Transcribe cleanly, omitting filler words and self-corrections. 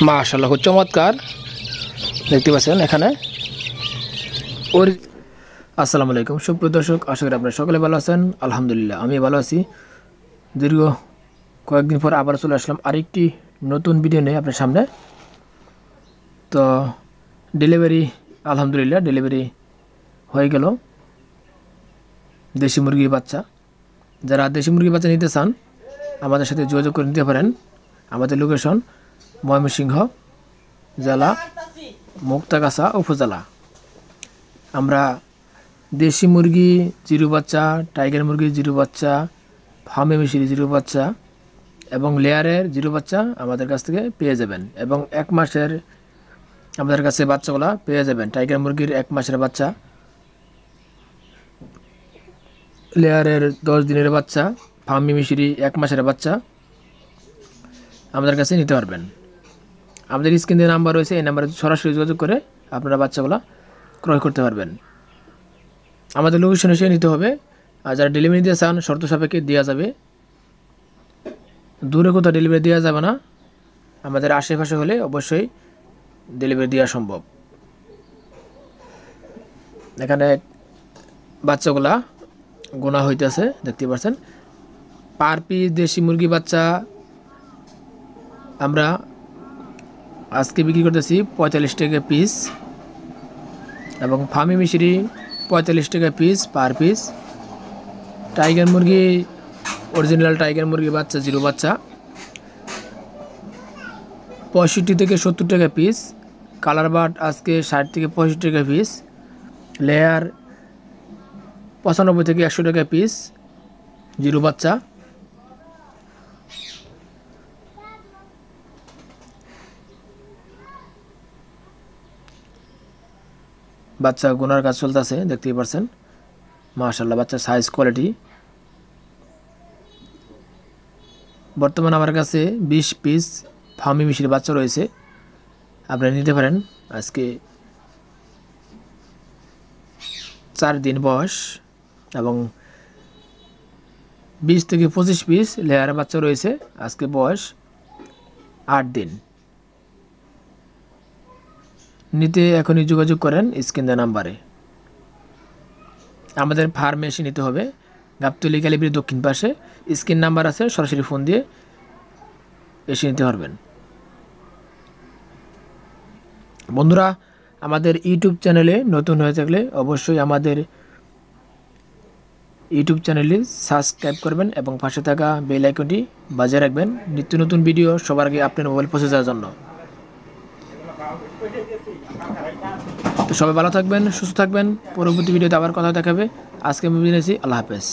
মাশাআল্লাহ খুব চমৎকার দেখতে পাচ্ছেন এখানে। আসসালামু আলাইকুম সুপ্রিয় দর্শক, আশা করি আপনারা সকলে ভালো আছেন। আলহামদুলিল্লাহ আমি ভালো আছি। দীর্ঘ কয়েকদিন পর আবার চলে আসলাম আরেকটি নতুন ভিডিও নিয়ে আপনার সামনে। তো ডেলিভারি আলহামদুলিল্লাহ ডেলিভারি হয়ে গেল দেশি মুরগির বাচ্চা। যারা দেশি মুরগির বাচ্চা নিতে চান আমাদের সাথে যোগাযোগ করে নিতে পারেন। আমাদের লোকেশন ময়মনসিংহ জেলা মুক্তাগাছা উপজেলা। আমরা দেশি মুরগি জিরো বাচ্চা, টাইগার মুরগি জিরো বাচ্চা, ফার্মে মিশরি জিরো বাচ্চা এবং লেয়ারের জিরো বাচ্চা আমাদের কাছ থেকে পেয়ে যাবেন। এবং 1 মাসের আমাদের কাছে বাচ্চাগুলা পেয়ে যাবেন। টাইগার মুরগির 1 মাসের বাচ্চা, লেয়ারের 10 দিনের বাচ্চা, ফার্মে মিশরি 1 মাসের বাচ্চা আমাদের কাছে নিতে পারবেন। আমাদের স্ক্রিনে নাম্বার রয়েছে, এই নাম্বারে সরাসরি যোগাযোগ করে আপনারা বাচ্চাগুলো ক্রয় করতে পারবেন। আমাদের লোকেশন এসে নিতে হবে। আর যারা ডেলিভারি দিতে চান শর্ত সাপেক্ষে দেওয়া যাবে, দূরে কোথাও ডেলিভারি দেওয়া যাবে না। আমাদের আশেপাশে হলে অবশ্যই ডেলিভারি দেওয়া সম্ভব। এখানে বাচ্চাগুলা গোনা হইতেছে দেখতে পাচ্ছেন। পার পিস দেশি মুরগি বাচ্চা আমরা আজকে বিক্রি করতেছি 45 টাকা পিস এবং ফার্মি মিশরি 45 টাকা পিস পার পিস। টাইগার মুরগি অরিজিনাল টাইগার মুরগি বাচ্চা জিরো বাচ্চা 65 থেকে 70 টাকা পিস। কালার বাট আজকে 60 থেকে 65 টাকা পিস। লেয়ার 95 থেকে 100 টাকা পিস জিরো বাচ্চা। বাচ্চা গোনার কাজ চলতেছে দেখতেই পাচ্ছেন। মাশাআল্লাহ বাচ্চার সাইজ কোয়ালিটি। বর্তমানে আমার কাছে 20 পিস ফার্মি মিশরি বাচ্চা রয়েছে, আপনারা নিতে পারেন। আজকে 4 দিন বয়স এবং 20 থেকে 25 পিস লেয়ার বাচ্চা রয়েছে, আজকে বয়স 8 দিন। নিতে এখনই যোগাযোগ করেন স্ক্রিনের নাম্বারে। আমাদের ফার্মে এসে নিতে হবে, গাবতলী কালীবাড়ি দক্ষিণ পাশে। স্ক্রিন নাম্বার আছে, সরাসরি ফোন দিয়ে এসে নিতে পারবেন। বন্ধুরা, আমাদের ইউটিউব চ্যানেলে নতুন হয়ে থাকলে অবশ্যই আমাদের ইউটিউব চ্যানেলে সাবস্ক্রাইব করবেন এবং পাশে থাকা বেল আইকনটি বাজিয়ে রাখবেন নিত্য নতুন ভিডিও সবার আগে আপনার মোবাইল পৌঁছে যাওয়ার জন্য। তো সবাই ভালো থাকবেন, সুস্থ থাকবেন। পরবর্তী ভিডিওতে আবার কথা দেখাবে। আজকে আমি বিদায় নিচ্ছি, আল্লাহ হাফেজ।